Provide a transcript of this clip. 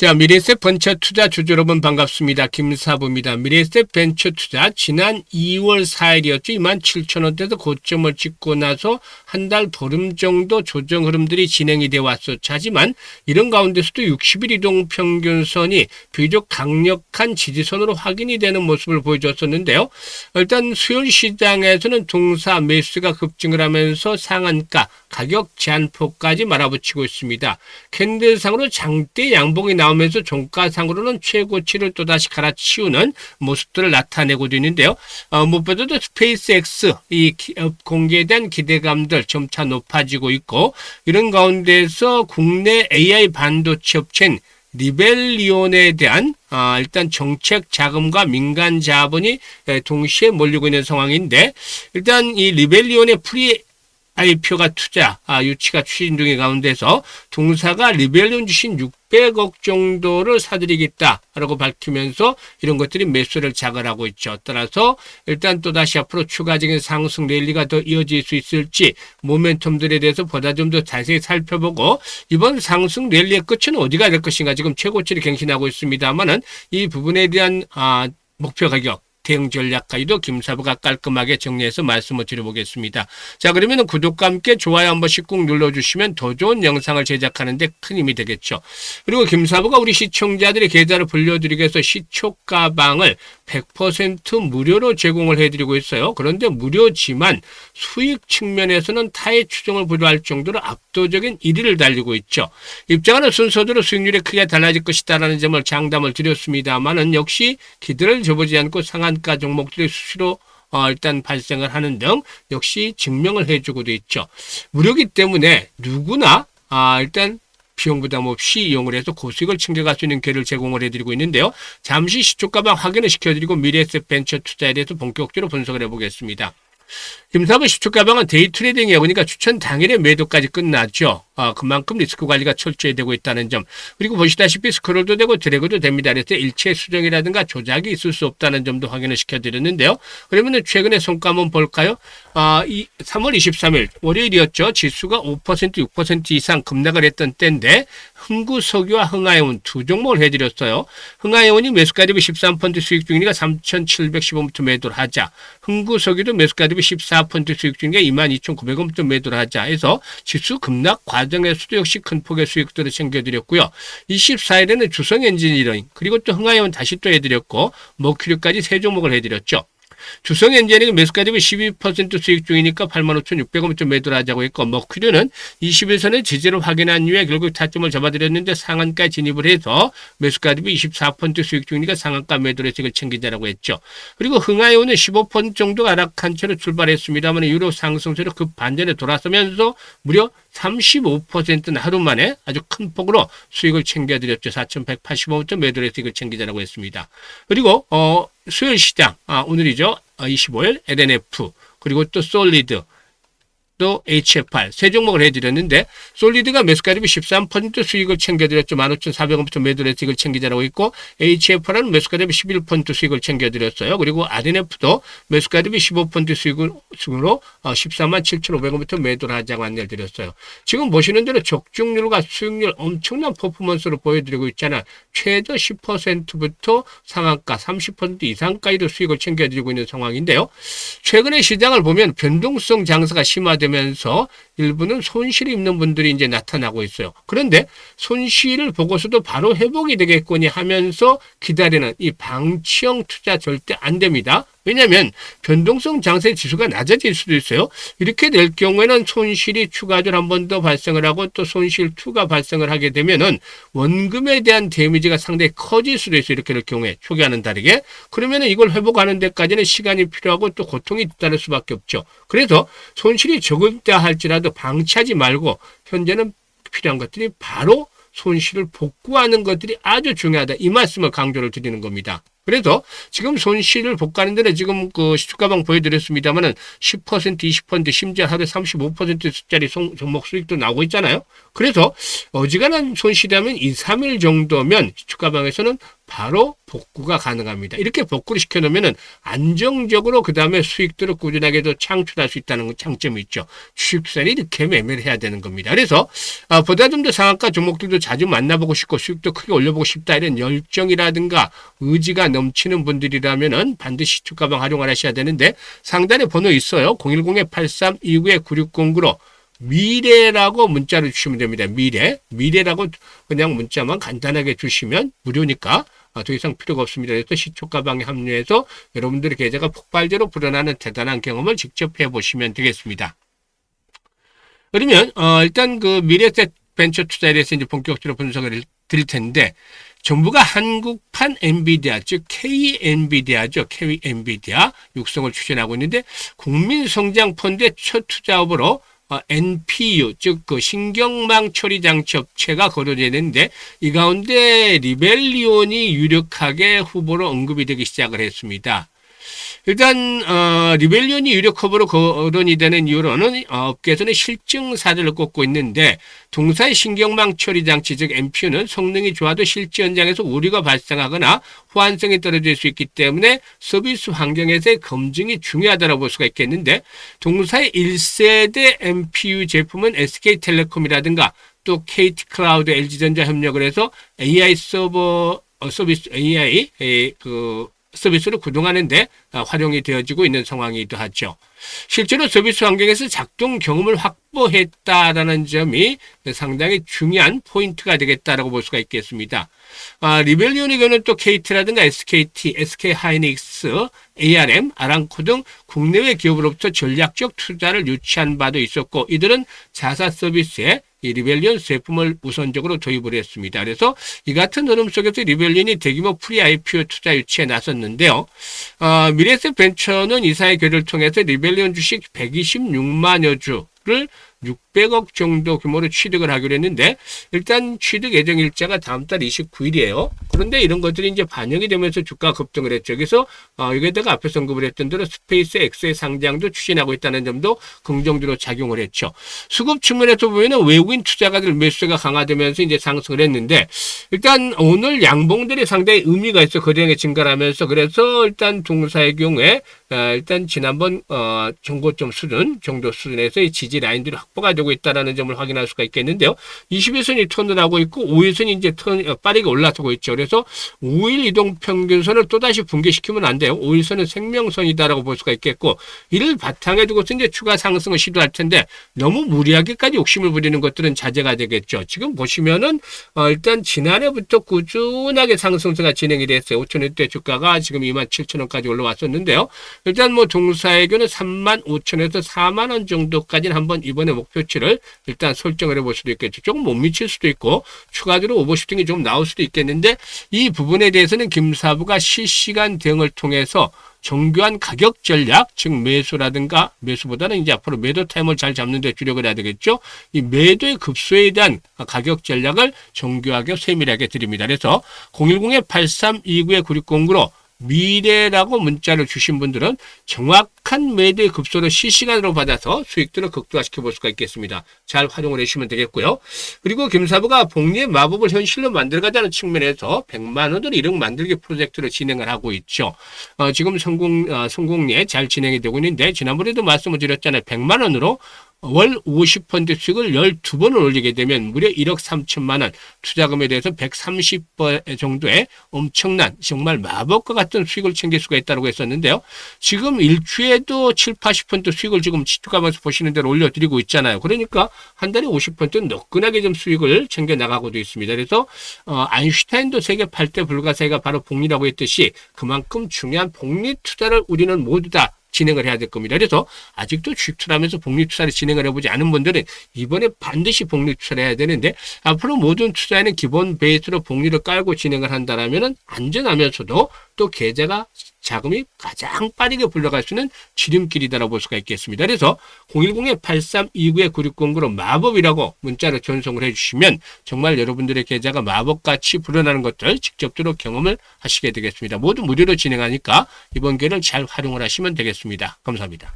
자, 미래에셋 벤처 투자 주주 여러분 반갑습니다. 김사부입니다. 미래에셋 벤처 투자 지난 2월 4일이었죠. 27,000원대에서 고점을 찍고 나서 한 달 보름 정도 조정 흐름들이 진행이 되어 왔었죠. 하지만 이런 가운데서도 60일 이동 평균선이 비교적 강력한 지지선으로 확인이 되는 모습을 보여줬었는데요. 일단 수요일 시장에서는 동사 매수가 급증을 하면서 상한가 가격 제한폭까지 말아붙이고 있습니다. 캔들상으로 장대 양봉이 나오면서 종가상으로는 최고치를 또다시 갈아치우는 모습들을 나타내고도 있는데요. 무엇보다도 스페이스X 이 공개에 대한 기대감들 점차 높아지고 있고, 이런 가운데서 국내 AI 반도체 업체인 리벨리온에 대한 일단 정책 자금과 민간 자본이 동시에 몰리고 있는 상황인데, 일단 이 리벨리온의 IPO가 투자 유치가 추진 중인 가운데서 동사가 리벨리온 주신 600억 정도를 사들이겠다라고 밝히면서 이런 것들이 매수를 자극하고 있죠. 따라서 일단 또다시 앞으로 추가적인 상승 랠리가 더 이어질 수 있을지 모멘텀들에 대해서 보다 좀 더 자세히 살펴보고, 이번 상승 랠리의 끝은 어디가 될 것인가, 지금 최고치를 갱신하고 있습니다만은 이 부분에 대한 목표 가격 대응 전략까지도 김사부가 깔끔하게 정리해서 말씀을 드려보겠습니다. 자, 그러면 구독과 함께 좋아요 한 번씩 꾹 눌러주시면 더 좋은 영상을 제작하는 데 큰 힘이 되겠죠. 그리고 김사부가 우리 시청자들의 계좌를 불려드리기 위해서 시초가방을 100% 무료로 제공을 해드리고 있어요. 그런데 무료지만 수익 측면에서는 타의 추종을 부도할 정도로 압도적인 1위를 달리고 있죠. 입장하는 순서대로 수익률이 크게 달라질 것이다라는 점을 장담을 드렸습니다만은 역시 기대를 저버리지 않고 상한가 종목들이 수시로 일단 발생을 하는 등 역시 증명을 해주고도 있죠. 무료이기 때문에 누구나 일단 비용 부담 없이 이용을 해서 고수익을 챙겨갈 수 있는 기회를 제공을 해드리고 있는데요. 잠시 시초가방 확인을 시켜드리고 미래에셋 벤처 투자에 대해서 본격적으로 분석을 해보겠습니다. 김사부 시초가방은 데이 트레이딩이에요. 그러니까 추천 당일에 매도까지 끝났죠. 그만큼 리스크 관리가 철저히 되고 있다는 점. 그리고 보시다시피 스크롤도 되고 드래그도 됩니다. 그래서 일체 수정이라든가 조작이 있을 수 없다는 점도 확인을 시켜드렸는데요. 그러면 최근에 성과 한번 볼까요? 3월 23일 월요일이었죠. 지수가 5% 6% 이상 급락을 했던 때인데 흥구석유와 흥하해운 두 종목을 해드렸어요. 흥하해운이 매수가 대비 13% 수익 중이니까 3,715원부터 매도를 하자. 흥구석유도 매수가 대비 14% 수익 중이니까 22,900원부터 매도를 하자 해서 지수 급락 과정에서도 역시 큰 폭의 수익들을 챙겨드렸고요. 24일에는 주성엔지니어링 그리고 또 흥하해운 다시 또 해드렸고, 머큐리까지 세 종목을 해드렸죠. 주성엔지니어링은 매수가 대비 12% 수익 중이니까 85,600원부터 매도를 하자고 했고, 머큐리는 21선의 지지를 확인한 이후에 결국 타점을 잡아드렸는데 상한가에 진입을 해서 매수가 대비 24% 수익 중이니까 상한가 매도를 해서 이걸 챙기자라고 했죠. 그리고 흥하해운은 15% 정도 하락한 채로 출발했습니다만 유로 상승세로 그 반전에 돌아서면서 무려 35%는 하루 만에 아주 큰 폭으로 수익을 챙겨드렸죠. 4,185원부터 매도를 해서 이걸 챙기자라고 했습니다. 그리고 수요일 시장 오늘이죠. 25일 LNF 그리고 또 솔리드 또 HFR 세 종목을 해드렸는데, 솔리드가 매수가 대비 13% 수익을 챙겨드렸죠. 15,400원부터 매도를 해서 이걸 챙기자라고 했고, HFR은 매수가 대비 11% 수익을 챙겨드렸어요. 그리고 RNF도 매수가 대비 15% 수익으로 147,500원부터 매도를 하자고 안내를 드렸어요. 지금 보시는 대로 적중률과 수익률 엄청난 퍼포먼스로 보여드리고 있잖아요. 최저 10%부터 상한가 30% 이상까지도 수익을 챙겨드리고 있는 상황인데요. 최근에 시장을 보면 변동성 장세가 심화되면서 일부는 손실이 있는 분들이 이제 나타나고 있어요. 그런데 손실을 보고서도 바로 회복이 되겠거니 하면서 기다리는 이 방치형 투자 절대 안 됩니다. 왜냐하면 변동성 장세 지수가 낮아질 수도 있어요. 이렇게 될 경우에는 손실이 추가적으로 한 번 더 발생을 하고 또 손실 2가 발생을 하게 되면은 원금에 대한 데미지가 상당히 커질 수도 있어요. 이렇게 될 경우에 초기와는 다르게. 그러면은 이걸 회복하는 데까지는 시간이 필요하고 또 고통이 따를 수밖에 없죠. 그래서 손실이 적을다 할지라도 방치하지 말고 현재는 필요한 것들이 바로 손실을 복구하는 것들이 아주 중요하다. 이 말씀을 강조를 드리는 겁니다. 그래서 지금 손실을 복구하는 데는 지금 그 시초가방 보여드렸습니다만은 10%, 20% 심지어 하루에 35%짜리 종목 수익도 나오고 있잖아요. 그래서 어지간한 손실이라면 2, 3일 정도면 시초가방에서는 바로 복구가 가능합니다. 이렇게 복구를 시켜놓으면 안정적으로 그 다음에 수익들을 꾸준하게 더 창출할 수 있다는 장점이 있죠. 주식투자는 이렇게 매매를 해야 되는 겁니다. 그래서 보다 좀 더 상한가 종목들도 자주 만나보고 싶고 수익도 크게 올려보고 싶다 이런 열정이라든가 의지가 넘치는 분들이라면 반드시 주가방 활용을 하셔야 되는데 상단에 번호 있어요. 010-8329-9609로 미래라고 문자를 주시면 됩니다. 미래라고 그냥 문자만 간단하게 주시면 무료니까 더 이상 필요가 없습니다. 그래서 시초가방에 합류해서 여러분들의 계좌가 폭발적으로 불어나는 대단한 경험을 직접 해보시면 되겠습니다. 그러면 일단 그 미래에셋 벤처 투자에 대해서 이제 본격적으로 분석을 드릴 텐데 정부가 한국판 엔비디아 즉 K-엔비디아죠. K-엔비디아 육성을 추진하고 있는데 국민성장펀드의 첫 투자업으로 NPU 즉 그 신경망 처리 장치 업체가 거론되는데 이 가운데 리벨리온이 유력하게 후보로 언급이 되기 시작을 했습니다. 일단 리벨리온이 유력 후보로 거론이 되는 이유로는 업계에서는 실증 사례를 꼽고 있는데 동사의 신경망 처리 장치 즉 NPU는 성능이 좋아도 실제 현장에서 오류가 발생하거나 호환성이 떨어질 수 있기 때문에 서비스 환경에서의 검증이 중요하다고 볼 수가 있겠는데 동사의 1세대 NPU 제품은 SK텔레콤이라든가 또 KT클라우드, LG전자 협력을 해서 AI 서비스 AI 서비스를 구동하는데 활용이 되어지고 있는 상황이기도 하죠. 실제로 서비스 환경에서 작동 경험을 확보했다라는 점이 상당히 중요한 포인트가 되겠다라고 볼 수가 있겠습니다. 리벨리온의 경우는 또 KT라든가 SKT, SK하이닉스, ARM, 아랑코 등 국내외 기업으로부터 전략적 투자를 유치한 바도 있었고 이들은 자사 서비스에 이 리벨리온 제품을 우선적으로 도입을 했습니다. 그래서 이 같은 흐름 속에서 리벨리온이 대규모 프리-IPO 투자 유치에 나섰는데요. 미래에셋 벤처는 이사의 결의를 통해서 리벨리온 주식 126만여 주를 600억 정도 규모로 취득을 하기로 했는데 일단 취득 예정 일자가 다음 달 29일이에요. 그런데 이런 것들이 이제 반영이 되면서 주가 급등을 했죠. 그래서 여기에다가 앞에서 언급을 했던 대로 스페이스 X의 상장도 추진하고 있다는 점도 긍정적으로 작용을 했죠. 수급 측면에서 보면 외국인 투자가들 매수가 강화되면서 이제 상승을 했는데 일단 오늘 양봉들이 상당히 의미가 있어 거래량이 증가를 하면서 그래서 일단 동사의 경우에 일단 지난번 정고점 수준 정도 수준에서 이 지지 라인들이 확보가 되고 있다는 점을 확인할 수가 있겠는데요. 21선이 턴을 하고 있고 5일선이 이제 빠르게 올라서고 있죠. 그래서 5일 이동 평균선을 또다시 붕괴시키면 안 돼요. 5일선은 생명선이다라고 볼 수가 있겠고 이를 바탕에 두고서 이제 추가 상승을 시도할 텐데 너무 무리하게까지 욕심을 부리는 것들은 자제가 되겠죠. 지금 보시면은 일단 지난해부터 꾸준하게 상승세가 진행이 됐어요. 5천원대 주가가 지금 27,000원까지 올라왔었는데요. 일단 뭐 동사에게는 35,000원에서 4만원 정도까지는 한번 이번에 목표치를 일단 설정을 해볼 수도 있겠죠. 조금 못 미칠 수도 있고 추가적으로 오버슈팅이 좀 나올 수도 있겠는데 이 부분에 대해서는 김사부가 실시간 대응을 통해서 정교한 가격 전략, 즉 매수라든가 매수보다는 이제 앞으로 매도 타임을 잘 잡는 데 주력을 해야 되겠죠. 이 매도의 급소에 대한 가격 전략을 정교하게 세밀하게 드립니다. 그래서 010-8329-9609로 미래라고 문자를 주신 분들은 정확한 매도의 급소를 실시간으로 받아서 수익들을 극대화시켜 볼 수가 있겠습니다. 잘 활용을 해주시면 되겠고요. 그리고 김사부가 복리의 마법을 현실로 만들어가자는 측면에서 100만 원을 1억 만들기 프로젝트를 진행을 하고 있죠. 지금 성공리에 잘 진행이 되고 있는데 지난번에도 말씀을 드렸잖아요. 100만 원으로 월 50% 수익을 12번을 올리게 되면 무려 1억 3천만 원 투자금에 대해서 130배 정도의 엄청난 정말 마법과 같은 수익을 챙길 수가 있다고 했었는데요. 지금 일주에도 7, 80% 수익을 지금 지투가면서 보시는 대로 올려드리고 있잖아요. 그러니까 한 달에 50% 너끈하게 좀 수익을 챙겨 나가고도 있습니다. 그래서 아인슈타인도 세계 8대 불가사의가 바로 복리라고 했듯이 그만큼 중요한 복리 투자를 우리는 모두 다 진행을 해야 될 겁니다. 그래서 아직도 주식 투자하면서 복리 투자를 진행을 해보지 않은 분들은 이번에 반드시 복리 투자를 해야 되는데 앞으로 모든 투자에는 기본 베이스로 복리를 깔고 진행을 한다라면 안전하면서도 또 계좌가 자금이 가장 빠르게 불러갈 수 있는 지름길이다라고 볼 수가 있겠습니다. 그래서 010-8329-9609로 마법이라고 문자로 전송을 해주시면 정말 여러분들의 계좌가 마법같이 불어나는 것들 직접적으로 경험을 하시게 되겠습니다. 모두 무료로 진행하니까 이번 기회를 잘 활용을 하시면 되겠습니다. 감사합니다.